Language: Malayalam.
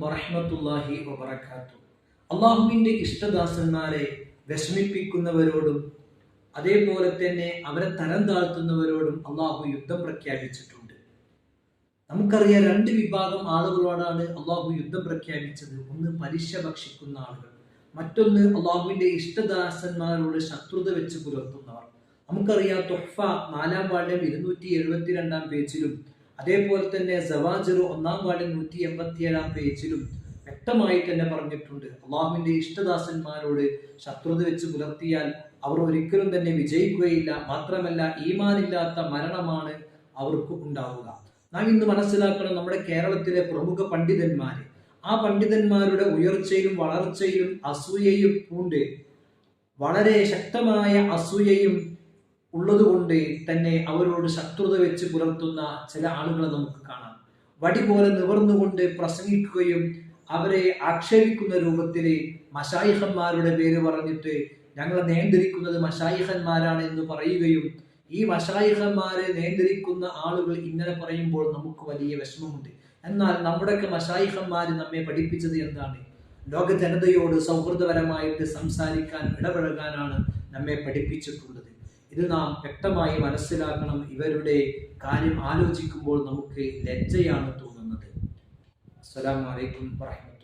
വറഹ്മത്തുള്ളാഹി വബറകാതുഹു. അള്ളാഹുവിൻ്റെ ഇഷ്ടദാസന്മാരെ വിഷമിപ്പിക്കുന്നവരോടും അതേപോലെ തന്നെ അവരെ തരം താഴ്ത്തുന്നവരോടും അള്ളാഹു യുദ്ധം പ്രഖ്യാപിച്ചിട്ടുണ്ട്. നമുക്കറിയാം, രണ്ട് വിഭാഗം ആളുകളോടാണ് അള്ളാഹു യുദ്ധം പ്രഖ്യാപിച്ചത്. ഒന്ന് പലിശ ഭക്ഷിക്കുന്ന ആളുകൾ, മറ്റൊന്ന് അള്ളാഹുവിൻ്റെ ഇഷ്ടദാസന്മാരോട് ശത്രുത വെച്ച് പുലർത്തുന്നവർ. നമുക്കറിയാം, തുഹ്ഫ 4-ാം വാള്യം 272-ാം പേജിലും അതേപോലെ തന്നെ സവാജിർ 1-ാം വാള്യം 187-ാം പേജിലും വ്യക്തമായി തന്നെ പറഞ്ഞിട്ടുണ്ട്, അള്ളാഹുവിൻ്റെ ഇഷ്ടദാസന്മാരോട് ശത്രുത വെച്ച് പുലർത്തിയാൽ അവർ ഒരിക്കലും തന്നെ വിജയിക്കുകയില്ല. മാത്രമല്ല, ഈമാനില്ലാത്ത മരണമാണ് അവർക്ക് ഉണ്ടാവുക. നാം ഇന്ന് മനസ്സിലാക്കണം, നമ്മുടെ കേരളത്തിലെ പ്രമുഖ പണ്ഡിതന്മാര്, ആ പണ്ഡിതന്മാരുടെ ഉയർച്ചയിലും വളർച്ചയിലും അസൂയയും പൂണ്ട് വളരെ ശക്തമായ അസൂയയും ഉള്ളതുകൊണ്ട് തന്നെ അവരോട് ശത്രുത വെച്ച് പുലർത്തുന്ന ചില ആളുകളെ നമുക്ക് കാണാം. വടി പോലെ നിവർന്നുകൊണ്ട് പ്രസംഗിക്കുകയും അവരെ ആക്ഷേപിക്കുന്ന രൂപത്തില് മശായിഖന്മാരുടെ പേര് പറഞ്ഞിട്ട് ഞങ്ങളെ നിയന്ത്രിക്കുന്നത് മശായിഖന്മാരാണ് എന്ന് പറയുകയും, ഈ മശായിഖന്മാരെ നിയന്ത്രിക്കുന്ന ആളുകൾ ഇങ്ങനെ പറയുമ്പോൾ നമുക്ക് വലിയ വിഷമമുണ്ട്. എന്നാൽ നമ്മുടെയൊക്കെ മശായിഖന്മാർ നമ്മെ പഠിപ്പിച്ചത് എന്താണ്? ലോക ജനതയോട് സൗഹൃദപരമായിട്ട് സംസാരിക്കാൻ, ഇടപഴകാനാണ് നമ്മെ പഠിപ്പിച്ചിട്ടുള്ളത്. ഇത് നാം വ്യക്തമായി മനസ്സിലാക്കണം. ഇവരുടെ കാര്യം ആലോചിക്കുമ്പോൾ നമുക്ക് ലജ്ജയാണ് തോന്നുന്നത്. അസ്സലാമു അലൈക്കും വറഹ്മത്തുള്ളാഹി.